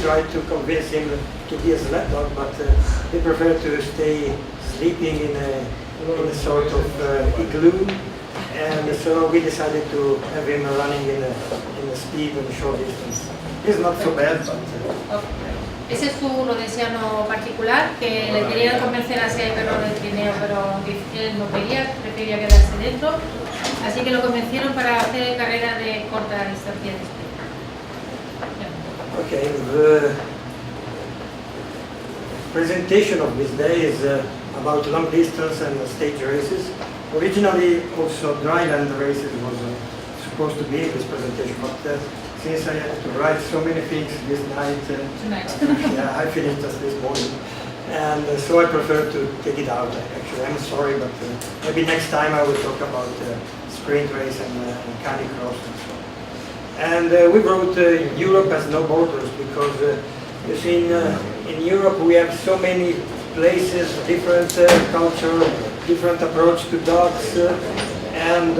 tried to convince him to be a sled dog, but he preferred to stay sleeping in a sort of igloo, and so we decided to have him running in a speed and short distance. It's not so bad, but... Ese es su rodesiano particular, que le quería convencer a ese perro del trineo, pero él no quería, prefería quedarse dentro, así que lo convencieron para hacer carreras de corta distancia de sprint. Okay, the presentation of this day is about long distance and stage races. Originally, also dryland races was supposed to be in this presentation, but since I had to write so many things this night, yeah, I finished just this morning, and so I prefer to take it out. Actually, I'm sorry, but maybe next time I will talk about sprint race and canicross and so on. And we wrote Europe has no borders, because you see in Europe we have so many places, different culture, different approach to dogs, and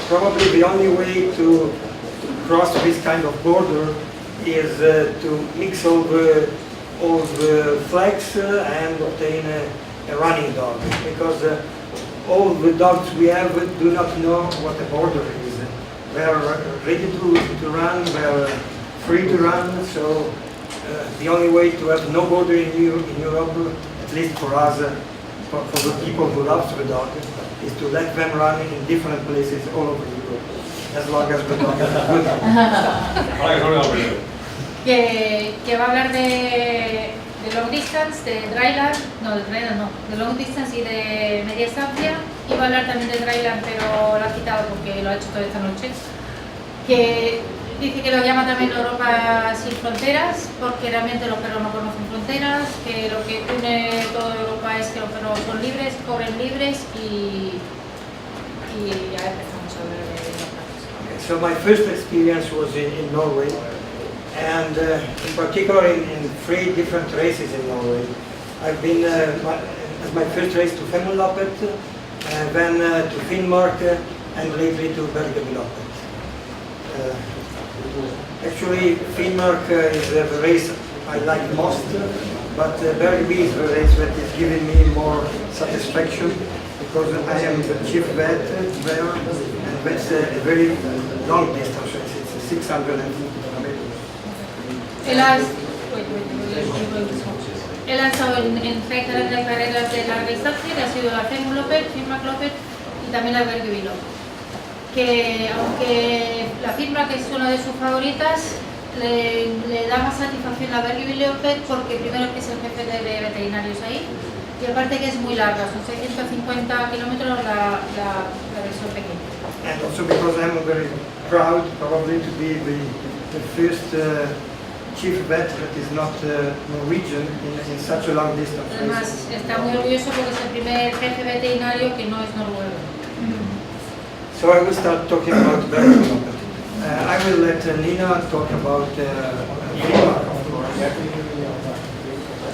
probably the only way to cross this kind of border is to mix all the flags and obtain a running dog, because all the dogs we have do not know what a border is. They are ready to run, they are free to run, so the only way to have no border in Europe, at least for us, for the people who love the dog, is to let them run in different places all over Europe, as long as the dog is good. Que va a hablar de long distance, de dryland, no, de long distance y de media estancia, y va a hablar también de dryland, pero lo ha quitado porque lo ha hecho toda esta noche, que dice que lo llama también Europa sin fronteras, porque realmente los perros no conocen fronteras, que lo que une toda Europa es que los perros son libres, corren libres, y ya empezamos a hablar de los perros. So my first experience was in Norway, and in particular in 3 different races in Norway. I've been as my first race to Femundloppet, then to Finnmark, and lately to Bergebilloppet. Actually, Finnmark is the race I like most, but Bergeby is the race that is giving me more satisfaction, because I am the chief vet there, and that's a very long distance race. It's 650 kilometers. Él ha estado en 3 carreras de larga distancia, que ha sido la Femundloppet, Finnmark-loppet y también la Bergebilloppet. Que aunque la Finnmark es una de sus favoritas, le da más satisfacción la Bergebilloppet, porque primero que es el jefe de veterinarios ahí, y aparte que es muy larga, son 650 kilómetros la versión pequeña. And also because I'm very proud probably to be the first chief vet that is not Norwegian in such a long distance. Además está muy orgulloso porque es el primer jefe veterinario que no es noruego. So I will start talking about Bergebilloppet. I will let Nina talk about Finnmark, of course.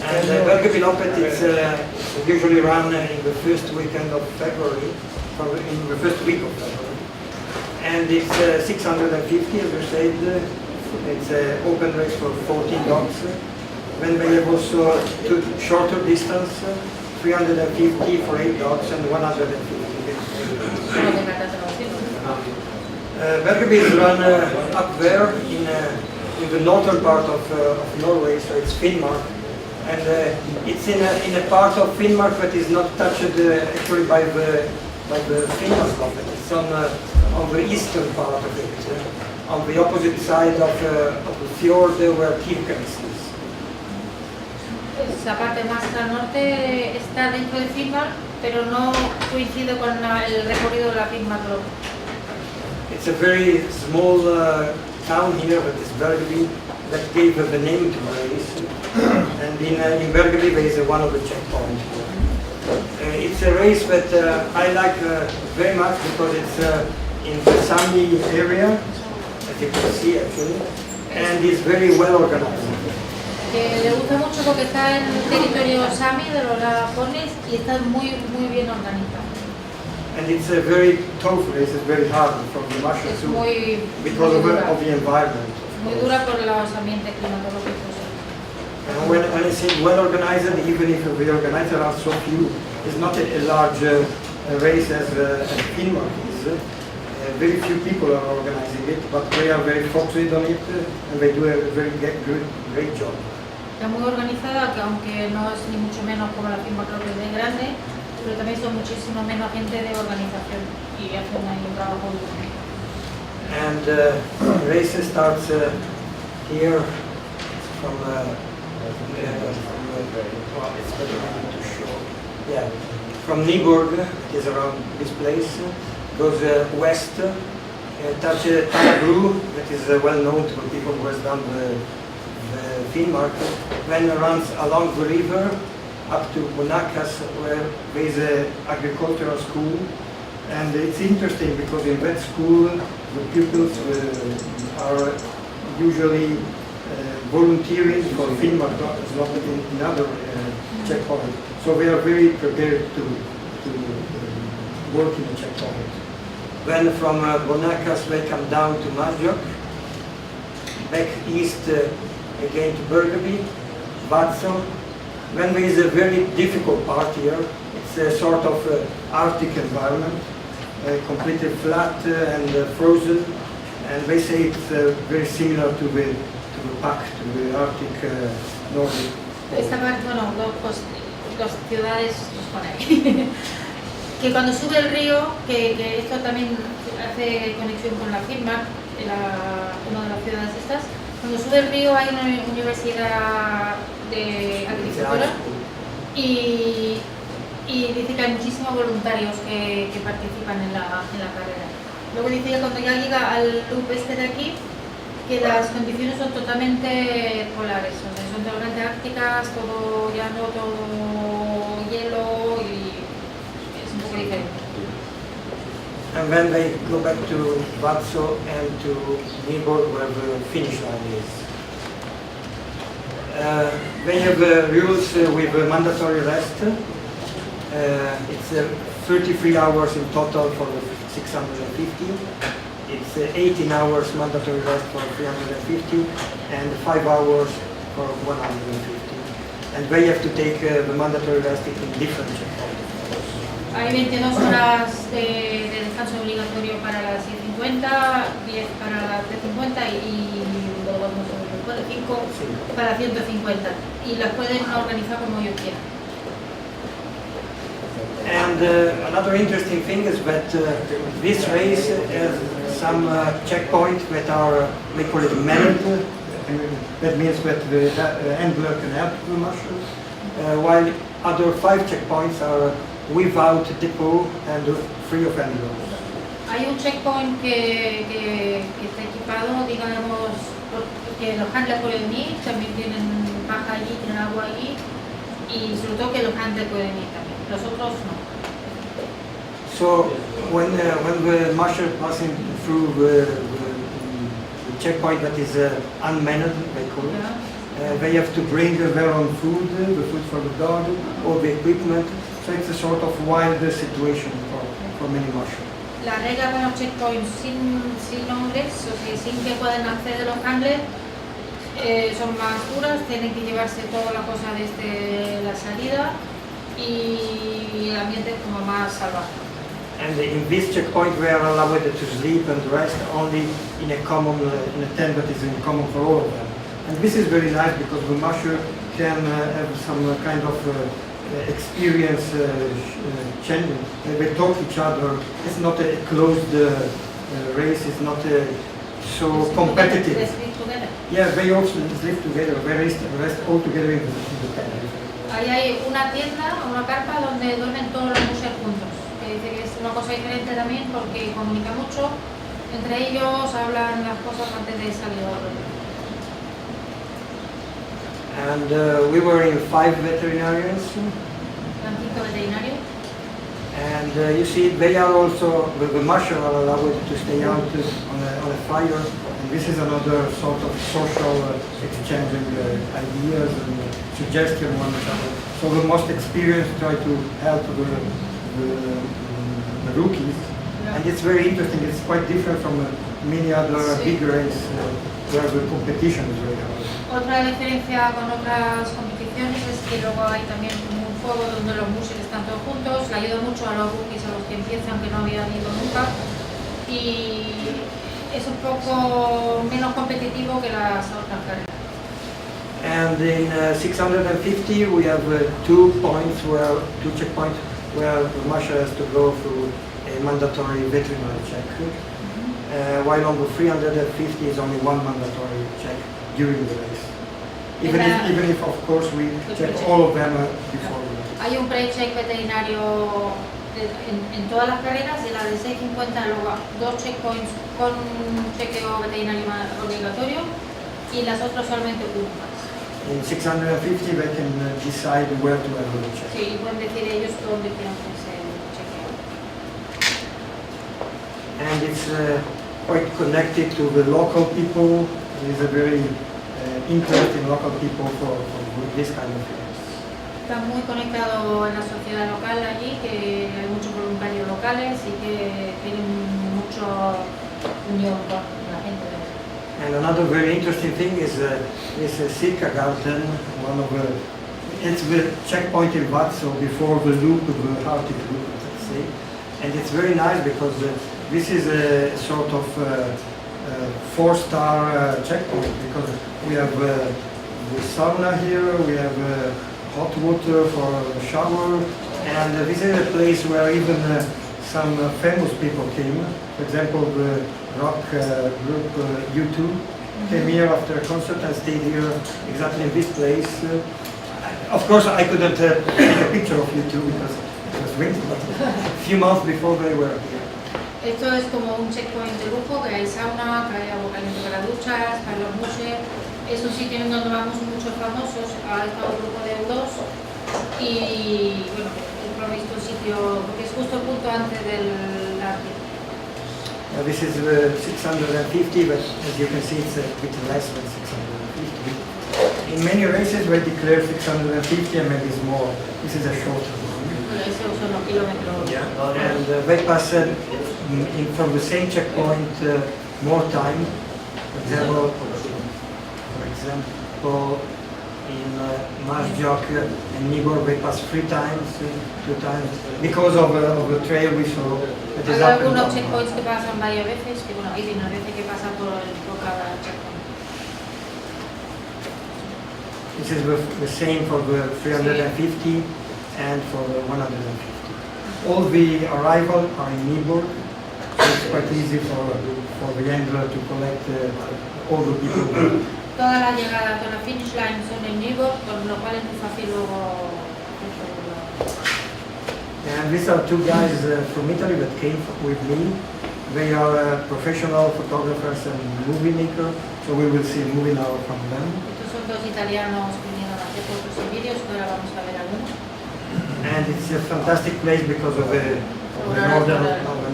And Bergebilloppet is usually run in the first weekend of February, or in the first week of February. And it's 650, as you said. It's an open race for 14 dogs. Then we have also 2 shorter distance, 350 for 8 dogs and 150. Bergeby is run up there in the northern part of Norway, so it's Finnmark, and it's in a part of Finnmark that is not touched actually by the Finnmark-loppet. It's on the eastern part of it, on the opposite side of the fjord where Kirkenes is. Esa parte más al norte está dentro de Finnmark, pero no coincide con el recorrido de la Finnmark-loppet. It's a very small town here, that is Bergeby, that gave the name to the race. And in Bergeby there is one of the checkpoints. It's a race that I like very much because it's in the sunny area, as you can see actually, and it's very well organized. Le gusta mucho porque está en el territorio Sami de los Lapones y está muy bien organizado. And it's a very tough race, it's very hard from the mushrooms because of the environment. Muy dura por los ambientes climatológicos. I say well organized, even if the organizers are so few. It's not a large race as Finnmark is. Very few people are organizing it, but they are very focused on it and they do a very great job. Está muy organizada, que aunque no es ni mucho menos como la firma, creo que es de grande, pero también son muchísimo menos gente de organización y hacen ahí un trabajo muy bueno. And race starts here from it's better to show. Yeah, from Nyborg, it is around this place, goes west, touches Tagebru, that is well known to the people who has done the Finnmark, then runs along the river up to Monakas, where there is an agricultural school. And it's interesting because in that school the pupils are usually volunteering for Finnmark, not in other checkpoints. So we are very prepared to work in the checkpoint. Then from Monakas they come down to Masjok, back east again to Bergeby, Vadsø. Then there is a very difficult part here. It's a sort of Arctic environment, completely flat and frozen, and they say it's very similar to the pack, to the Arctic Nordic. Esta parte, bueno, dos ciudades nos pone ahí. Que cuando sube el río, que esto también hace conexión con la Finnmark, una de las ciudades estas, cuando sube el río hay una universidad de agricultura y dice que hay muchísimos voluntarios que participan en la carrera. Luego dice que cuando ya llega al loop este de aquí, que las condiciones son totalmente polares, o sea, son totalmente árticas, todo llano, todo hielo y es un poco diferente. And then they go back to Vadsø and to Nyborg, where the finish line is. They have rules with mandatory rest. It's 33 hours in total for the 650. It's 18 hours mandatory rest for 350 and 5 hours for 150. And they have to take the mandatory rest in different checkpoints. Hay 22 horas de descanso obligatorio para las 150, 10 para las 350 y luego no sé, 5 para 150. Y las pueden organizar como ellos quieran. And another interesting thing is that this race has some checkpoints that are, we call it manned. That means that the handler can help the mushrooms, while other 5 checkpoints are without depot and free of handlers. Hay un checkpoint que está equipado, digamos, que los handlers pueden ir, también tienen paja allí, tienen agua allí, y sobre todo que los handlers pueden ir también, los otros no. So when the musher passing through the checkpoint that is unmanned, they call it, they have to bring their own food, the food for the dog, all the equipment. So it's a sort of wild situation for many mushrooms. La regla con los checkpoints sin hombres, o sea, sin que puedan acceder los handlers, son más duras, tienen que llevarse toda la cosa desde la salida y el ambiente es como más salvaje. And in this checkpoint we are allowed to sleep and rest only in a common, in a tent that is in common for all of them. And this is very nice because the musher can have some kind of experience changing. They talk to each other. It's not a closed race. It's not so competitive. They sleep together. Yeah, they also sleep together. They rest all together in the tent. Ahí hay una tienda, una carpa donde duermen todos los mushers juntos. Que dice que es una cosa diferente también porque comunican mucho entre ellos, hablan las cosas antes de salir a dormir. And we were in 5 veterinarians. Eran 5 veterinarios. And you see, they are also, the musher are allowed to stay out on a fire. And this is another sort of social exchanging ideas and suggestions one another. So the most experienced try to help the rookies. And it's very interesting. It's quite different from many other big races where the competition is very hard. Otra diferencia con otras competiciones es que luego hay también un juego donde los mushers están todos juntos, le ayuda mucho a los rookies, a los que empiezan, que no habían ido nunca, y es un poco menos competitivo que las otras carreras. And in 650 we have two checkpoints where the musher has to go through a mandatory veterinary check, while on the 350 is only one mandatory check during the race. Even if of course we check all of them before the race. Hay un pre-check veterinario en todas las carreras, y la de 650 luego dos checkpoints con un chequeo veterinario obligatorio y las otras solamente uno más. In 650 they can decide where to have the check. Sí, pueden decir ellos dónde quieren hacerse el chequeo. And it's quite connected to the local people. There is a very interest in local people for this kind of things. Está muy conectado en la sociedad local allí, que hay muchos voluntarios locales y que tienen mucha unión con la gente de allí. And another very interesting thing is Circa Garden, it's the checkpoint in Vatso before the loop, the Arctic loop, let's say. And it's very nice because this is a sort of 4-star checkpoint, because we have the sauna here, we have hot water for the shower, and this is a place where even some famous people came. For example, the rock group U2 came here after a concert and stayed here exactly in this place. Of course, I couldn't take a picture of U2 because it was winter, but a few months before they were here. Esto es como un checkpoint de lujo, que hay sauna, que hay agua caliente para duchas, para los mushers. Es un sitio en donde vamos muchos famosos, ha estado el grupo de U2 y bueno, he provisto un sitio, porque es justo el punto antes del Ártico. This is 650, but as you can see it's a bit less than 650. In many races we declare 650 and maybe it's more. This is a shorter one. Esos son los kilómetros. Yeah. And they pass from the same checkpoint more time. For example, in Marsjok and Nibor they pass 3 times, 2 times, because of the trail we saw. Hay algunos checkpoints que pasan varias veces, que bueno, hay una vez que pasa por cada checkpoint. This is the same for the 350 and for the 150. All the arrival are in Nibor, so it's quite easy for the angler to collect all the people. Todas las llegadas con la finish line son en Nibor, con lo cual es muy fácil luego. And these are 2 guys from Italy that came with me. They are professional photographers and movie makers, so we will see a movie now from them. Estos son 2 italianos que vinieron a hacer fotos y vídeos, que ahora vamos a ver algunos. And it's a fantastic place because of the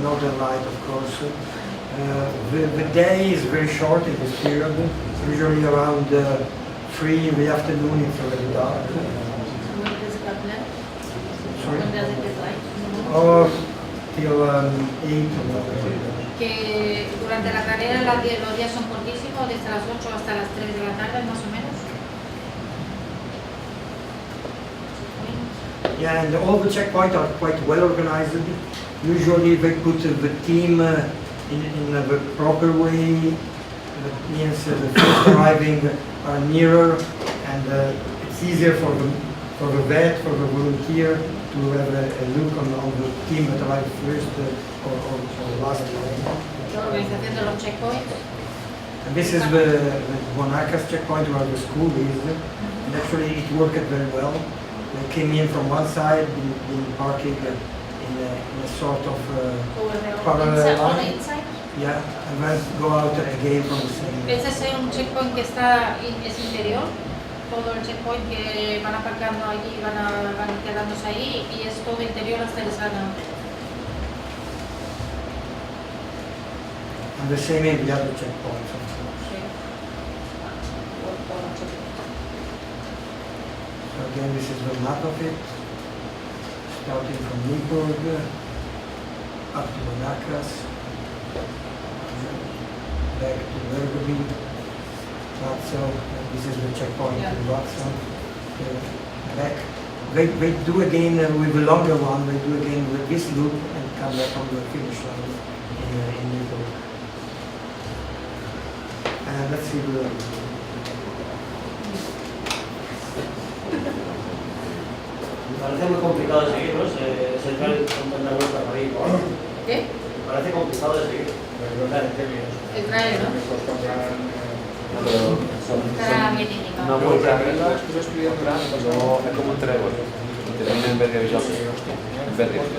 northern light, of course. The day is very short in this period, usually around 3 in the afternoon it's already dark. When does it get light? Sorry? When does it get light? Oh, till 8 or whatever. Que durante la carrera los días son cortísimos, desde las 8 hasta las 3 de la tarde más o menos. Yeah, and all the checkpoints are quite well organized. Usually they put the team in the proper way. That means the first arriving are nearer, and it's easier for the vet, for the volunteer to have a look on the team that arrived first or last. La organización de los checkpoints. And this is the JOonadas checkpoint where the school is. And actually it worked very well. They came in from one side, been parking in a sort of parallel line. Yeah, and then go out again from the same. Este es un checkpoint que es interior, todo el checkpoint que van aparcando allí, van quedándose ahí, y es todo interior hasta el salón. And the same in the other checkpoints. Sí. So again, this is the map of it, starting from Newburgh up to JOonadas. back to Vergobi, Lazio, and this is the checkpoint in Lazio, back. They do again with a longer one, they do again with this loop and come back on the finish line in Naples. And let's see the Me parece muy complicado de seguir, ¿no? Se entra en la vuelta para ir, ¿no? ¿Qué? Me parece complicado de seguir, pero no en términos. El trailer, ¿no? Sarà mietica. Una vuelta arriba, luego es como un trébol. Termina en Bergeville. En Bergeville.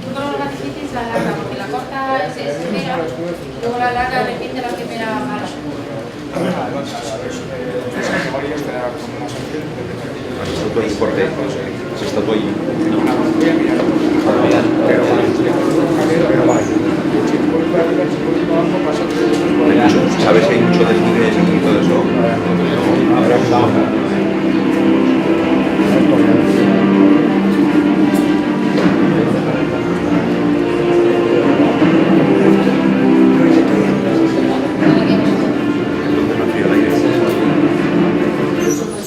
Yo creo que la difícil es la larga, porque la corta es espera, luego la larga repite la primera mala. Stato ahí por te, sei stato ahí. ¿Sabes si hay mucho desnivel y todo eso?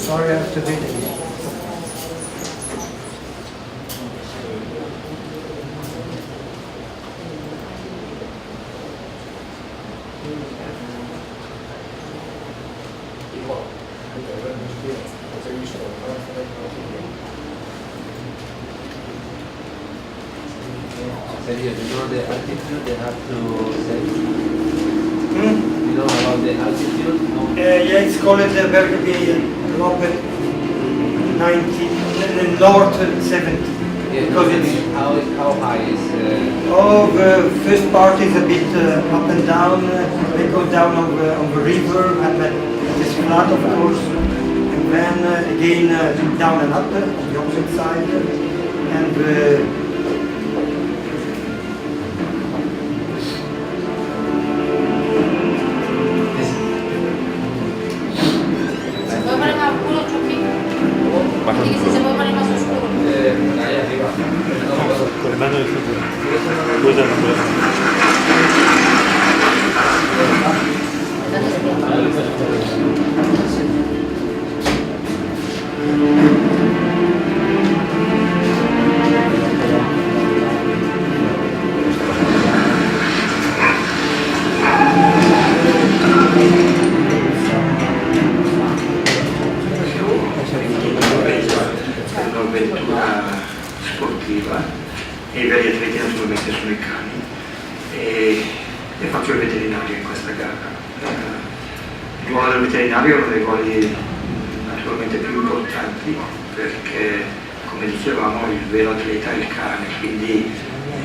sorry, I have to do it again. Sergio, you know the altitude they have to set? You know about the altitude? No? Yeah, it's called Bergeby Lope 90, north 70. Yeah, Because no, I it's, mean, how high is... oh, the first part is a bit up and down. They go down on the river and then it is flat, of course. And then again down and up on the opposite side. And Se puede poner más oscuro, Chucky. Más Y que si se puede poner más oscuro. ahí arriba. Con le mano del futuro. Scusa, non puedo. Un'avventura sportiva e i veri atleti naturalmente sono i cani e faccio il veterinario in questa gara. Il ruolo del veterinario è uno dei ruoli naturalmente più importanti perché, come dicevamo, il vero atleta è il cane, quindi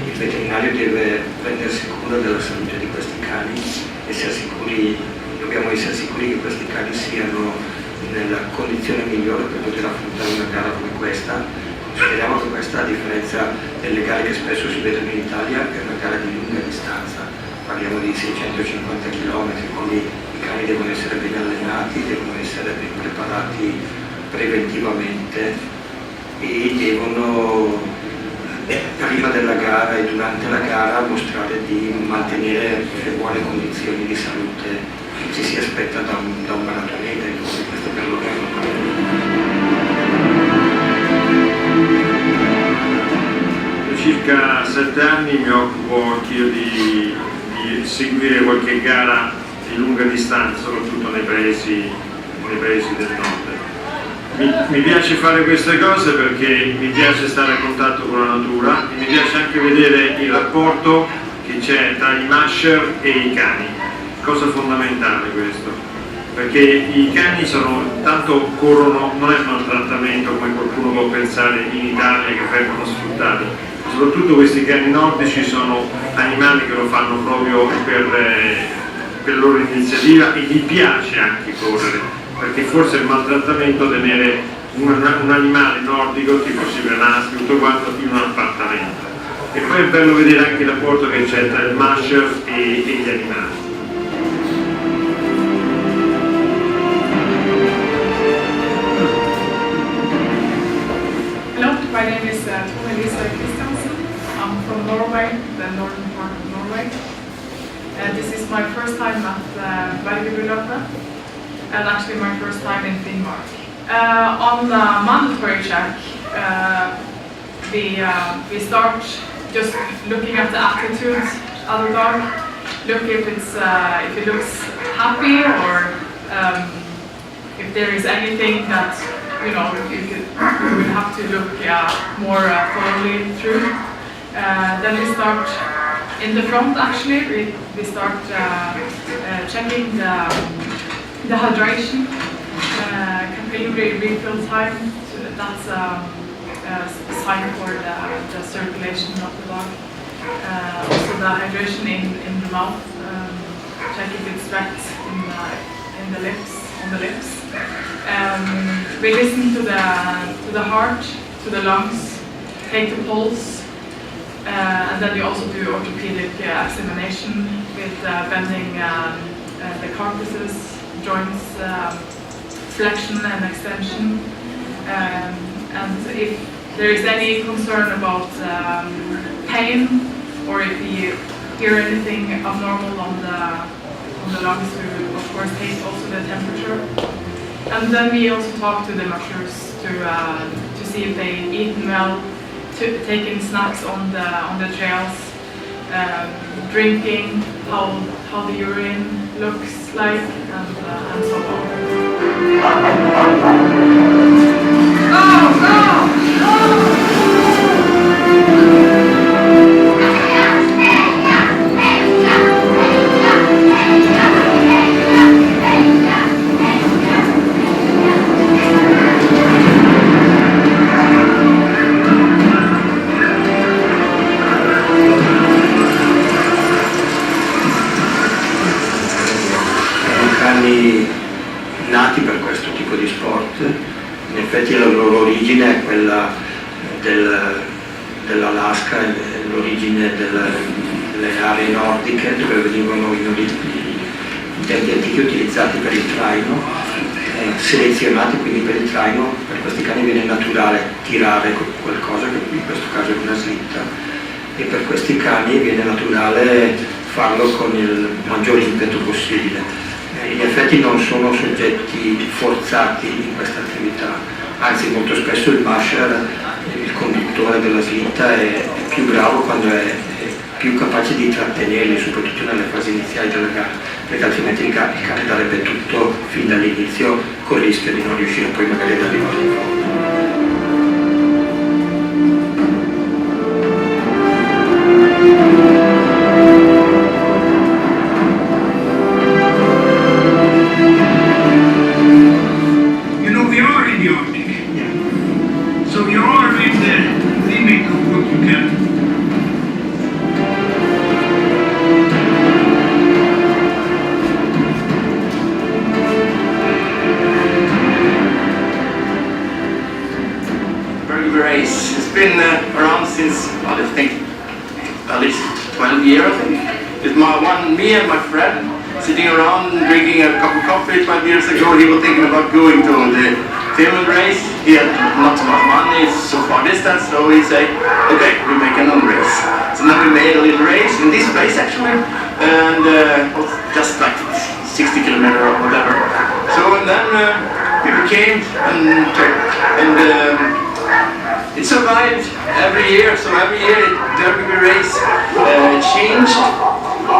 il veterinario deve prendersi cura della salute di questi cani e dobbiamo essere sicuri che questi cani siano nella condizione migliore per poter affrontare una gara come questa. Speriamo che questa, a differenza delle gare che spesso si vedono in Italia, è una gara di lunga distanza, parliamo di 650 km, quindi i cani devono essere ben allenati, devono essere ben preparati preventivamente e devono prima della gara e durante la gara mostrare di mantenere le buone condizioni di salute che ci si aspetta da un maratoneta, e questo per loro è Da circa 7 anni mi occupo anch'io di seguire qualche gara di lunga distanza, soprattutto nei paesi del nord. Mi piace fare queste cose perché mi piace stare a contatto con la natura e mi piace anche vedere il rapporto che c'è tra i musher e i cani, cosa fondamentale questo, perché i cani tanto corrono, non è maltrattamento come qualcuno può pensare in Italia che vengono sfruttati, soprattutto questi cani nordici sono animali che lo fanno proprio per loro iniziativa e gli piace anche correre, perché forse è il maltrattamento tenere un animale nordico tipo Sibernaschi, tutto quanto, in un appartamento. E poi è bello vedere anche il rapporto che c'è tra il musher e gli animali. Hello, my name is JOonadas de Solo Mushing. I'm from Norway. first time at Europa, and actually my first time in Denmark. On the mandatory check, we start just looking at the attitude of the dog, look if it looks happy, or if there is anything that you would have to look more thoroughly through. Then we start in the front. Actually, we start checking the hydration, caffeine refill time. So that's a sign for the circulation of the dog. Also the hydration in the mouth. Check if it's wet in the lips, on the lips. We listen to the heart, to the lungs, take the pulse, and then we also do orthopedic examination with bending the carcasses, joints, flexion and extension, and if there is any concern about pain, or if you hear anything abnormal on the lungs, we of course take also the temperature. And then we also talk to the mushers to see if they eaten well, taking snacks on the trails, drinking, how the urine looks like, and so on. Nati per questo tipo di sport. In effetti la loro origine è quella dell'Alaska, l'origine delle aree nordiche dove venivano in tempi antichi utilizzati per il traino, selezionati quindi per il traino. Per questi cani viene naturale tirare qualcosa, che in questo caso è una slitta, e per questi cani viene naturale farlo con il maggior impeto possibile. In effetti non sono soggetti forzati in questa attività, anzi molto spesso il musher, il conduttore della slitta, è più bravo quando è più capace di trattenerli, soprattutto nelle fasi iniziali della gara, perché altrimenti il cane darebbe tutto fin dall'inizio con il rischio di non riuscire poi magari ad arrivare in fondo. Been around since I think at least 12 years. I think it's me and my friend sitting around drinking a cup of coffee 12 years ago. He was thinking about going to the Finland race. He had not so much money, so far distance, so he said, okay, we make another race. So then we made a little race in this place actually, and it was just like 60 kilometers or whatever. So and then people came and it survived every year, so every year the derby race changed,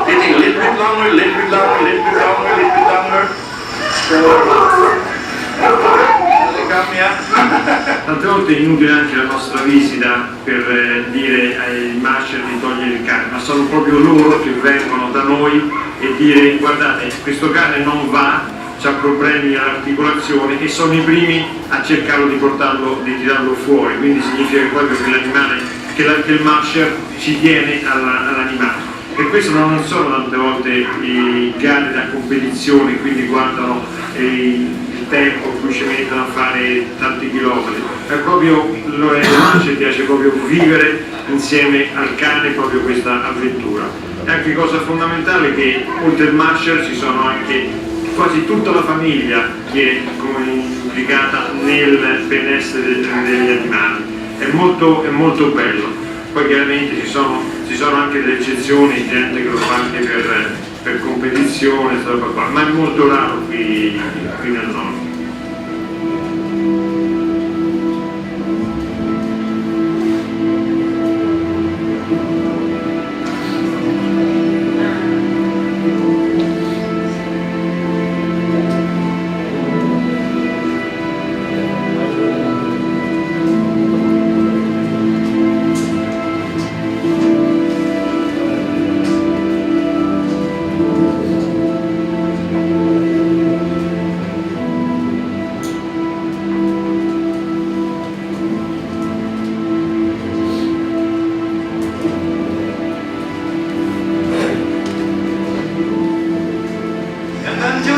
getting a little bit longer, a little bit longer, a little bit longer, a little bit longer. So, tante volte è inutile anche la nostra visita per dire ai musher di togliere il cane, ma sono proprio loro che vengono da noi e dire guardate, questo cane non va, ha problemi all'articolazione, e sono i primi a cercarlo di tirarlo fuori, quindi significa proprio che l'animale, che il musher ci tiene all'animale. Per questo non sono tante volte i gare da competizione, quindi guardano il tempo in cui ci mettono a fare tanti chilometri, è proprio il musher piace proprio vivere insieme al cane proprio questa avventura. E anche cosa fondamentale che oltre al musher ci sono anche quasi tutta la famiglia che è implicata nel benessere degli animali. È molto bello. Poi chiaramente ci sono anche delle eccezioni, gente che lo fa anche per competizione, ma è molto raro qui nel nord.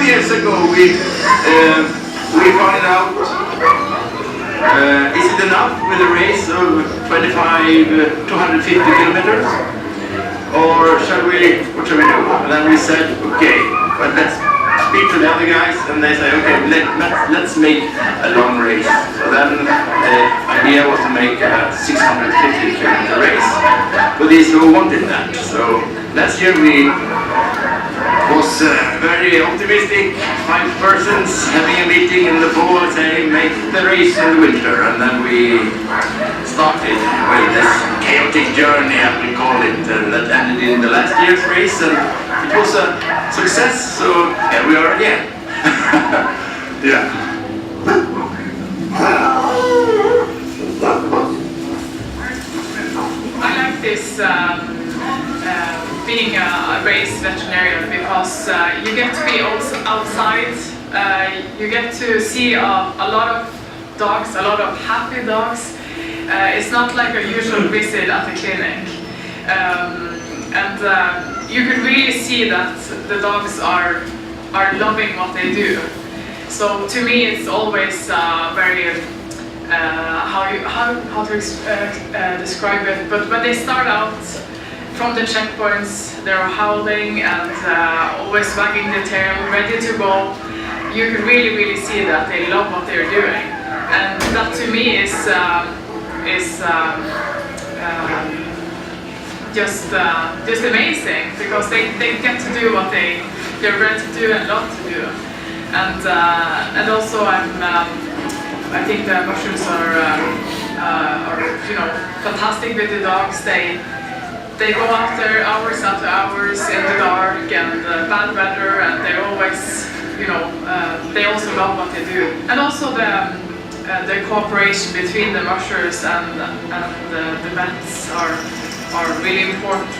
Years ago we found out is it enough with a race of 250 kilometers, or what shall we do? And then we said, okay, but let's speak to the other guys, and they say, okay, let's make a long race. So then the idea was to make a 650 kilometer race for these who wanted that. So last year we was very optimistic, 5 persons having a meeting in the fall saying make the race in the winter, and then we started with this chaotic journey, as we call it, that ended in the last year's race, and it was a success, so here we are again. Yeah. I like this being a race veterinarian because you get to be also outside, you get to see a lot of dogs, a lot of happy dogs. It's not like a usual visit at the clinic. And you can really see that the dogs are loving what they do. So to me it's always very, how to describe it, but when they start out from the checkpoints, they're howling and always wagging the tail, ready to go. You can really see that they love what they're doing, and that to me is just amazing, because they get to do what they're ready to do and love to do, and also I think the mushrooms are fantastic with the dogs. They go after hours in the dark and bad weather, and they always, they also love what they do. And also the cooperation between the mushers and the vets are really important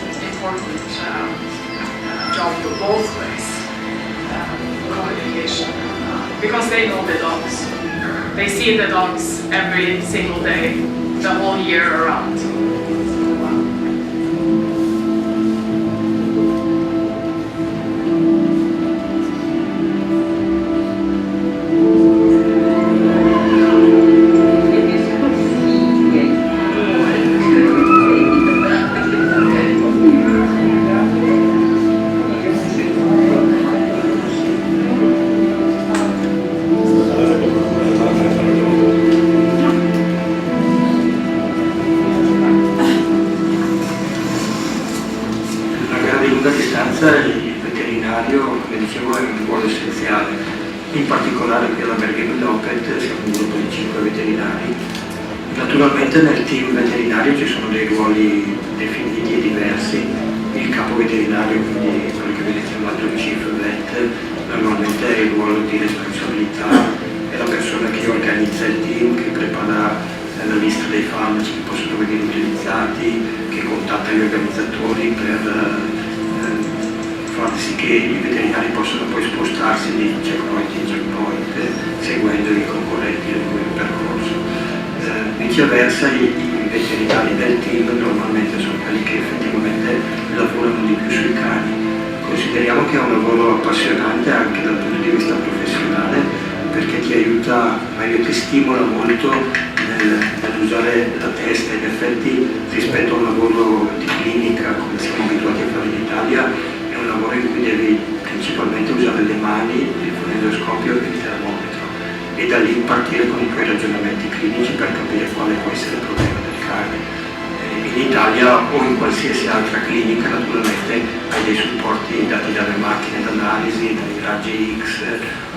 job both ways. Communication, because they know the dogs. They see the dogs every single day, the whole year around. Il veterinario, come dicevo, è un ruolo essenziale. In particolare qui alla Bergen Lopet siamo un gruppo di 5 veterinari. Naturalmente nel team veterinario ci sono dei ruoli definiti e diversi. Il capo veterinario, quindi quello che viene chiamato il chief vet, normalmente è il ruolo di responsabilità, è la persona che organizza il team, che prepara la lista dei farmaci che possono venire utilizzati, che contatta gli organizzatori per far sì che i veterinari possano poi spostarsi di checkpoint in checkpoint seguendo i concorrenti lungo il percorso. Viceversa i veterinari del team normalmente sono quelli che effettivamente lavorano di più sui cani. Consideriamo che è un lavoro appassionante anche dal punto di vista professionale, perché ti aiuta, meglio ti stimola molto nell'usare la testa. In effetti rispetto a un lavoro di clinica come siamo abituati a fare in Italia, è un lavoro in cui devi principalmente usare le mani, il fonendoscopio e il termometro, e da lì partire con i tuoi ragionamenti clinici per capire quale può essere il problema del cane. in Italia o in qualsiasi altra clinica naturalmente hai dei supporti dati dalle macchine d'analisi, dai raggi X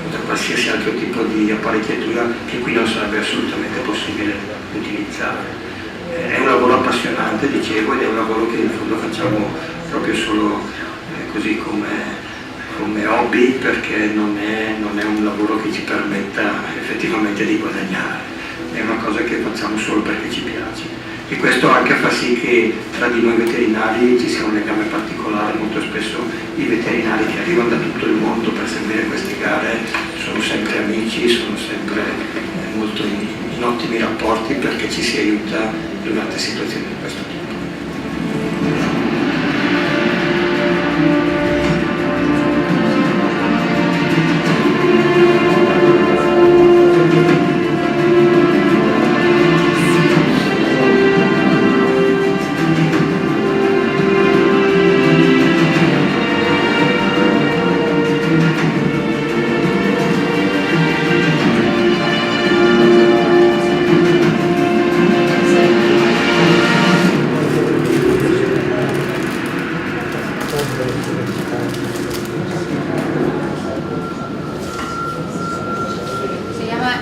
o da qualsiasi altro tipo di apparecchiatura che qui non sarebbe assolutamente possibile utilizzare. È un lavoro appassionante, dicevo, ed è un lavoro che in fondo facciamo proprio solo così come hobby, perché non è un lavoro che ci permetta effettivamente di guadagnare, è una cosa che facciamo solo perché ci piace. E questo anche fa sì che tra di noi veterinari ci sia un legame particolare. Molto spesso i veterinari che arrivano da tutto il mondo per seguire queste gare sono sempre amici, sono sempre molto in ottimi rapporti, perché ci si aiuta durante situazioni di questo tipo.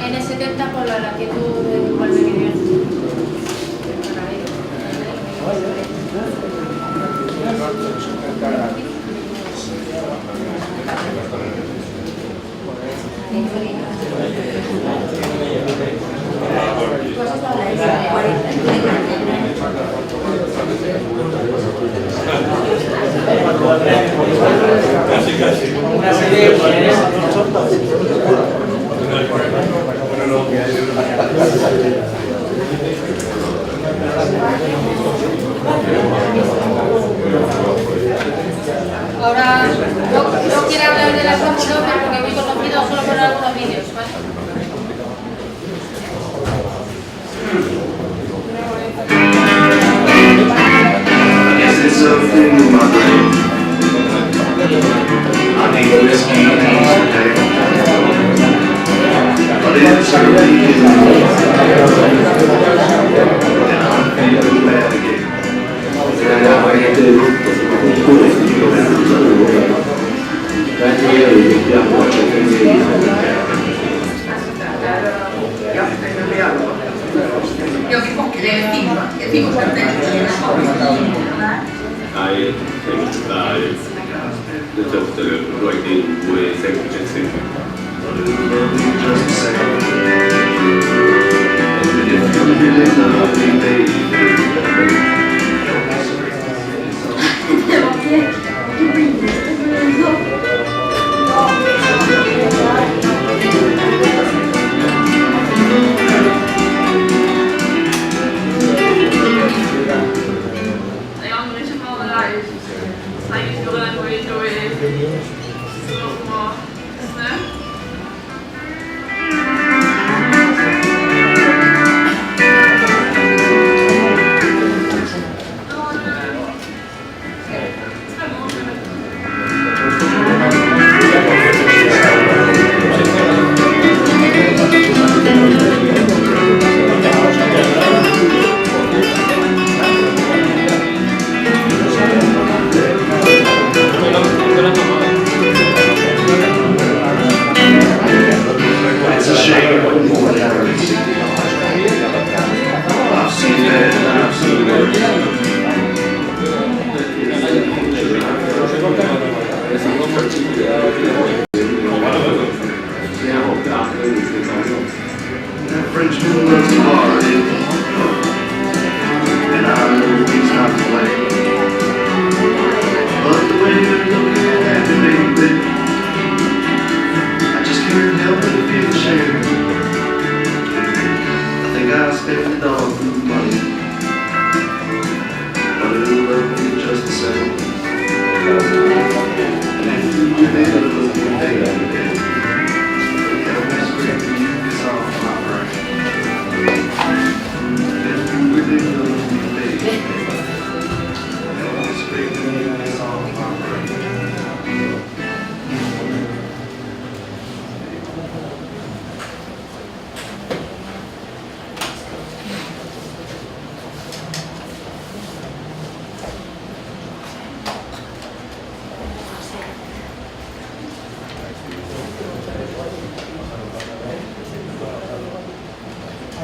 N70 por la latitud de cuál me Una serie de poderes. Ahora no quiero hablar de la Fórmula 1 porque muy conocido solo por algunos vídeos, ¿vale? Guess there's something in my brain. I need whiskey today, but it's early in the morning, and I'm feeling bad again.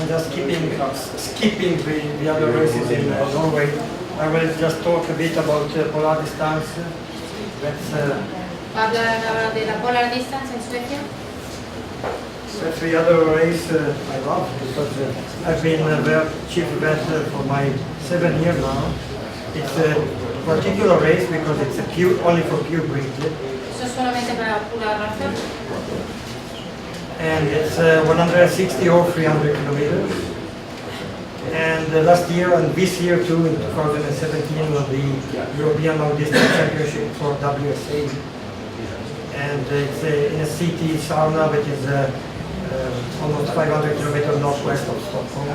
I'm just skipping the other races in Norway. I will just talk a bit about polar distance. That's Habla de la polar distance en Suecia. That's the other race I love because I've been their chief vet for my 7 years now. It's a particular race because it's only for pure breed. Eso es solamente para pura raza. And it's 160 or 300 kilometers. And last year and this year too, in 2017, will be European Long Distance Championship for WSA. And it's in a city, Sauna, which is almost 500 kilometers northwest of Stockholm.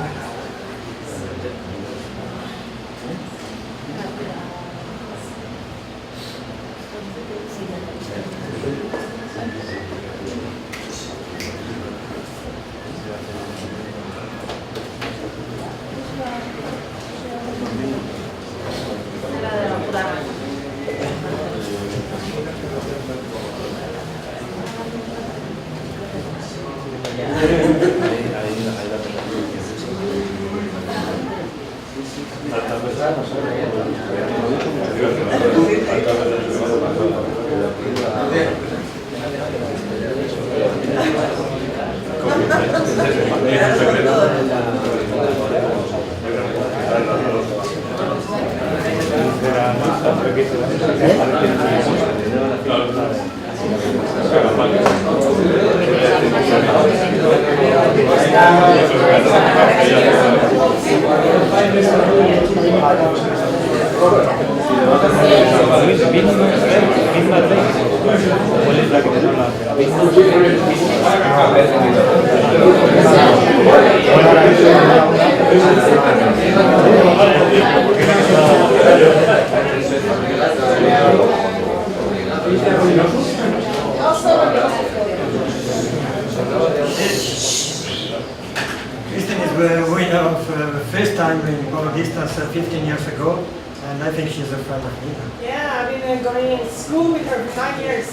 Kristen is the winner of the first time in polar distance 15 years ago, and I think she's a friend of me. Yeah, I've been going to school with her for 9 years.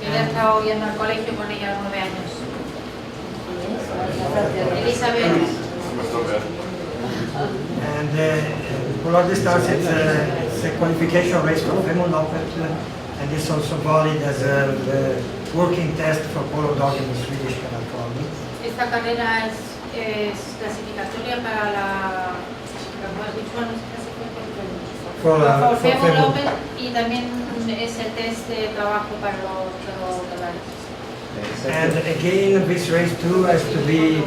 Yo he estado yendo al colegio con ella 9 años. Elizabeth. And polar distance it's a qualification race for female loppet, and it's also valid as a working test for polo dog in the Swedish Kennel Club. Esta carrera es clasificatoria para la For female loppet y también es el test de trabajo para los perros dogales. And again, this race too has to be.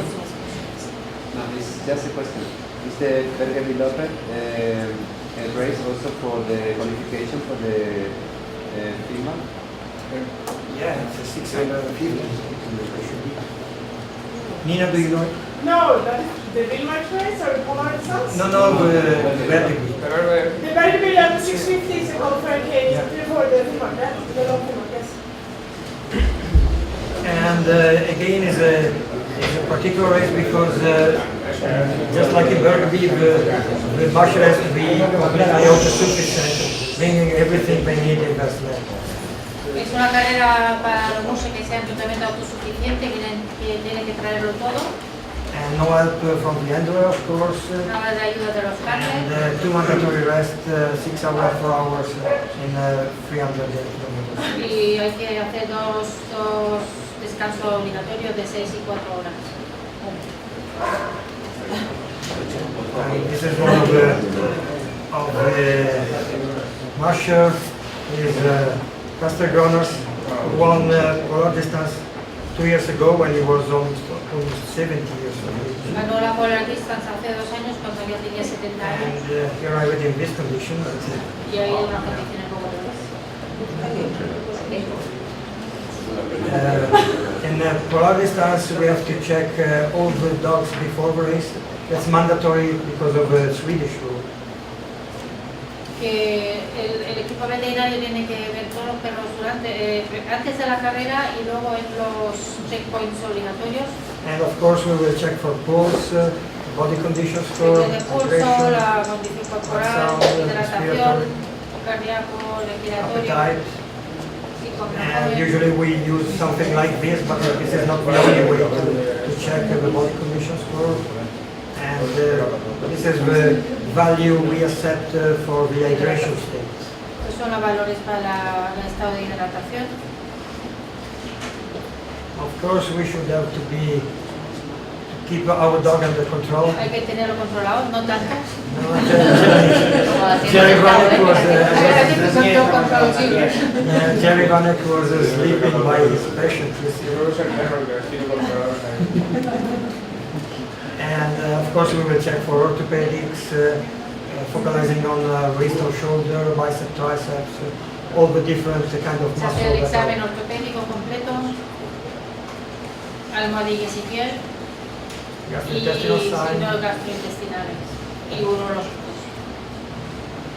No, it's just a question. Is the Berger Lopez a race also for the qualification for the female? Yeah, it's a 650. Nina, do you know it? No, that is the Vilmark race or the polar distance? No, the vertical. The vertical and the 650 is a qualifying case for the Vilmark, the long Vilmark, yes. And again, is a particular race because just like in Burgundy, the musher has to be completely autosufficient, bringing everything they need in their sled. Es una carrera para los mushers que sean totalmente autosuficientes, que tienen que traerlo todo. And no help from the handler, of course. Nada de ayuda de los carnes. And 2 mandatory rest, 6 hours, 4 hours in 300 kilometers. Y hay que hacer dos descansos obligatorios de 6 y 4 horas. This is one of the musher is Pastor Jonas won polar distance 2 years ago when he was almost 70 years old. Ganó la polar distance hace 2 años cuando ya tenía 70 años. And here I was in this condition. Y ha ido a unas condiciones como in polar distance we have to check all the dogs before the race. That's mandatory because of the Swedish rule. Que el equipo veterinario tiene que ver todos los perros antes de la carrera y luego en los checkpoints obligatorios. And of course we will check for pulse, body condition score, El pulso, la condición corporal, hidratación, cardíaco, respiratorio. appetite. And usually we use something like this, but this is not the only way to check the body condition score, and this is the value we accept for the hydration state. Estos son los valores para el estado de hidratación. Of course, we should have to keep our dog under control. Hay que tenerlo controlado, no tanto. No, Jerry Vanek was sleeping by his patient and of course we will check for orthopedics, focalizing on wrist or shoulder, bicep, triceps, all the different kind of Se hace el muscle. examen ortopédico completo, almohadillas y piel, y Gastrointestinal sign. signos gastrointestinales y urológicos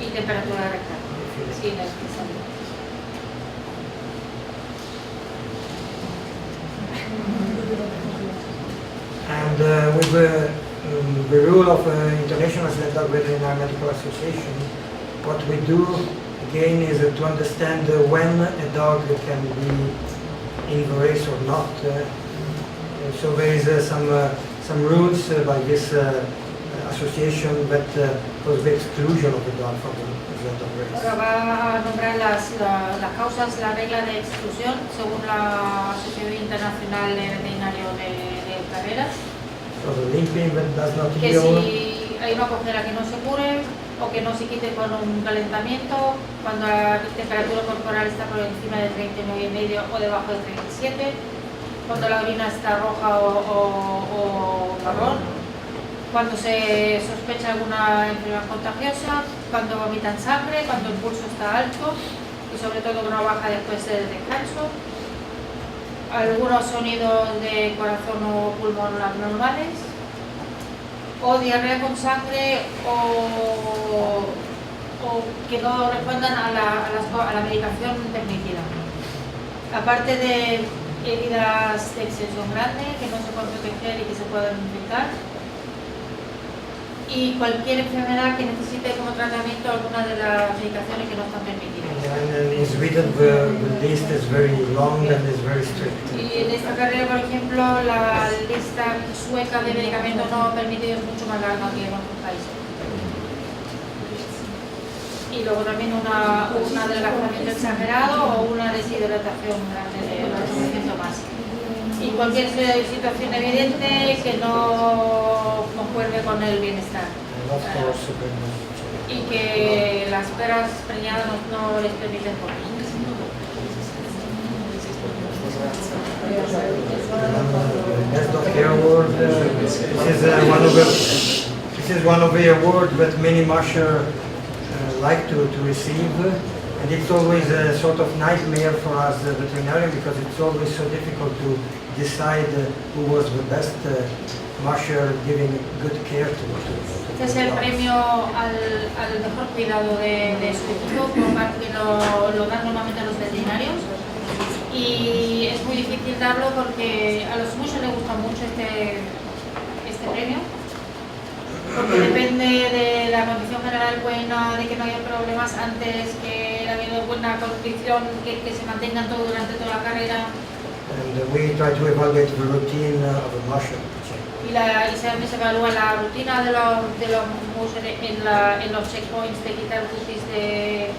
y temperatura rectal, sin especialidad. And with the rule of International Veterinary Medical Association, what we do again is to understand when a dog can be in the race or not. So there is some rules by this association that was the exclusion of the dog from the event of race. Ahora va a nombrar las causas, la regla de exclusión según la Asociación Internacional de Veterinario de Carreras. So the limping that does not Que heal, si hay una cojera que no se cure o que no se quite con un calentamiento, cuando la temperatura corporal está por encima de 39,5 o debajo de 37, cuando la orina está roja o marrón, cuando se sospecha alguna enfermedad contagiosa, cuando vomitan sangre, cuando el pulso está alto y sobre todo una baja después del descanso, algunos sonidos de corazón o pulmón abnormales, o diarrea con sangre o que no respondan a la medicación permitida. Aparte de heridas de extensión grande que no se pueden proteger y que se pueden infectar, y cualquier enfermedad que necesite como tratamiento alguna de las medicaciones que no están permitidas. and in Sweden the list is very long and is very strict. Y en esta carrera, por ejemplo, la lista sueca de medicamentos no permitidos es mucho más larga que en otros países. Y luego también un adelgazamiento exagerado o una deshidratación grande de 8% más. Y cualquier situación evidente que no concuerde con el bienestar. And of course, Y que las peras preñadas no les permiten comer. Best Dog Care Award. This is one of the awards that many mushers like to receive, and it's always a sort of nightmare for us veterinarians because it's always so difficult to decide who was the best musher giving good care to. Este es el premio al mejor cuidado de su equipo, por parte que lo dan normalmente a los veterinarios. Y es muy difícil darlo porque a los muchos les gusta mucho este premio, porque depende de la condición general buena, de que no haya problemas antes, que haya habido buena condición, que se mantengan todo durante toda la carrera. And we try to evaluate the routine of a musher. Y se evalúa la rutina de los mushers en los checkpoints, de quitar cutis, de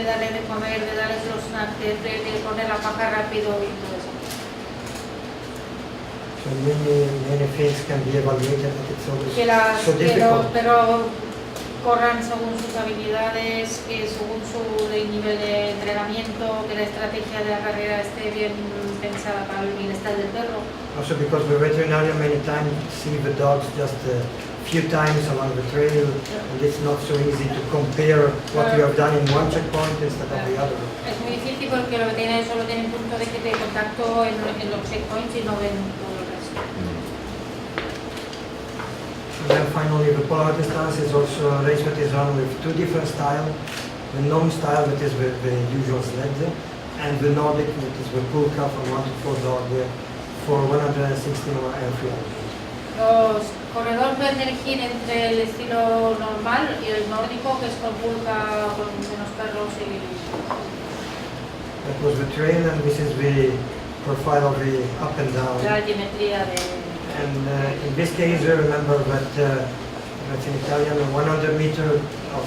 darle de comer, de darles los snacks, de poner la paja rápido y todo eso. So many things can be evaluated, but it's always Que so difficult. pero corran según sus habilidades, que según su nivel de entrenamiento, que la estrategia de la carrera esté bien pensada para el bienestar del perro. Also because the veterinarian many times see the dogs just a few times along the trail, and it's not so easy to compare what you have done in one checkpoint instead of the other. Es muy difícil porque los veterinarios solo tienen punto de contacto en los checkpoints y no ven todo el resto. And then finally the polar distance is also a race that is run with two different styles. The known style, that is the usual sled, and the Nordic, that is the pulka from 1 to 4 dog for 160 and 300. Los corredores pueden elegir entre el estilo normal y el nórdico, que es con pulca, con unos perros y... That was the trail, and this is the profile of the up and down. La altimetría de... And in this case, remember that that's in Italian, 100 meters of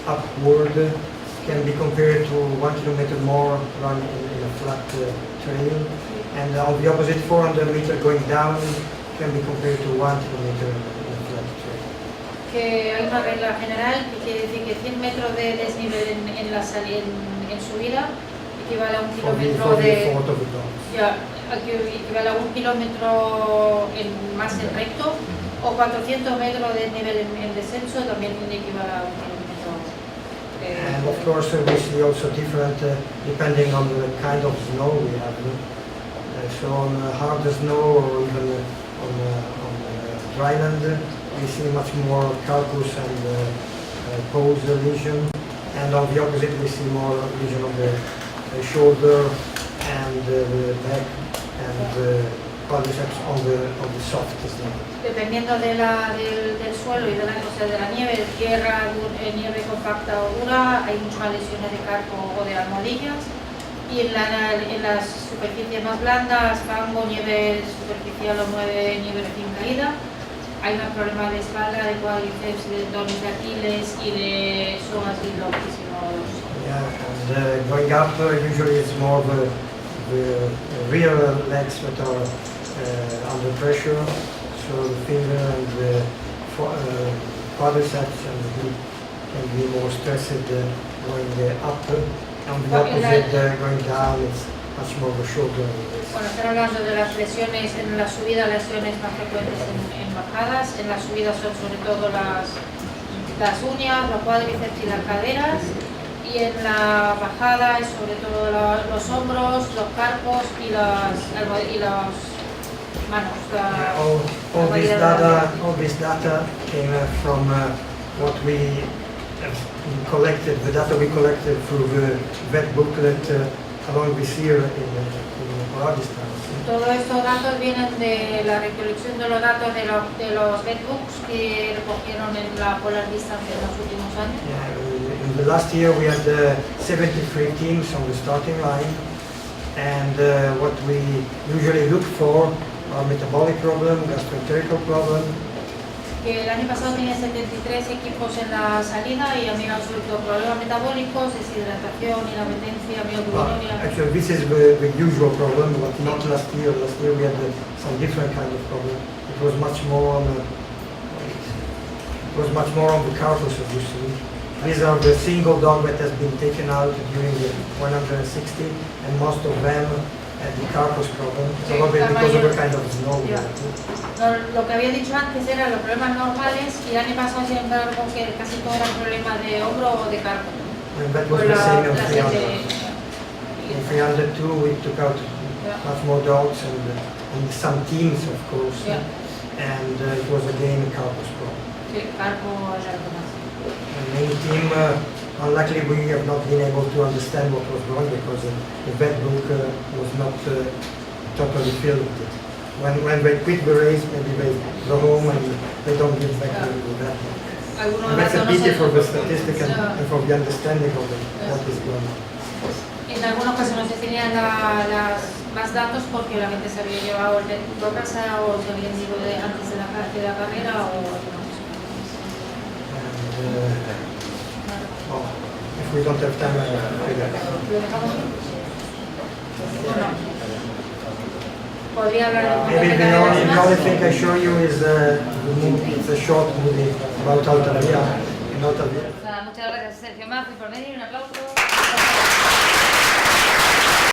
upward can be compared to 1 kilometer more run in a flat trail. And on the opposite, 400 meters going down can be compared to 1 kilometer in a flat trail. Que hay una regla general que quiere decir que 100 metros de desnivel en subida equivale a 1 kilómetro de... Ya, equivale a 1 kilómetro más en recto, o 400 metros de nivel en descenso también equivale a 1 kilómetro. And of course we see also different depending on the kind of snow we have. So on hard snow or even on dry land we see much more carpus and pose lesion, and on the opposite we see more lesion on the shoulder and the back and quadriceps on the soft snow. Dependiendo del suelo y de la nieve, tierra, nieve compacta o dura, hay muchas lesiones de carpo o de almohadillas. Y en las superficies más blandas, fango, nieve superficial o nieve recién caída, hay más problemas de espalda, de cuádriceps, de tendones de Aquiles y de psoas y loquísimos. Yeah, and going up usually it's more the rear legs that are under pressure. So the finger and the quadriceps and the hip can be more stressed going up. On the opposite, going down, it's much more of a shoulder. Bueno, están hablando de las lesiones en la subida, lesiones más frecuentes en bajadas. En la subida son sobre todo las uñas, los cuádriceps y las caderas. Y en la bajada es sobre todo los hombros, los carpos y las manos. All this data came from what we collected, the data we collected through the vet booklet along this year in Polar Distance. Todos estos datos vienen de la recolección de los datos de los vet books que recogieron en la Polar Distance en los últimos años. Yeah, in the last year we had 73 teams on the starting line, and what we usually look for are metabolic problem, gastroenterical problem. Que el año pasado tenía 73 equipos en la salida y había sobre todo problemas metabólicos, deshidratación, inapetencia, mioglobinuria. Actually, this is the usual problem, but not last year. Last year we had some different kind of problem. It was much more on the carcass, as you see. These are the single dog that has been taken out during the 160, and most of them had the carcass problem, probably because of the kind of snow. Yeah. No, lo que había dicho antes eran los problemas normales y el año pasado sin embargo que casi todos eran problemas de hombro o de carpo. And that was the same in 300. In 300 too, we took out much more dogs and some teams, of course. Yeah. And it was again a carpus problem. Sí, carpo es algo más. And main team, unluckily we have not been able to understand what was wrong because the vet book was not totally filled with it. When they quit the race, maybe they go home and they don't give back the vet book. And that's a pity for the statistics and for the understanding of what is going on. En algunos casos no se tenían más datos porque la gente se había llevado el vet a casa o se habían ido antes de la carrera o alguna cosa. If we don't have time, podría hablar de maybe the only thing I show you is the movie. It's a short movie about Alta Via. Muchas gracias Sergio Maffi por venir, un aplauso.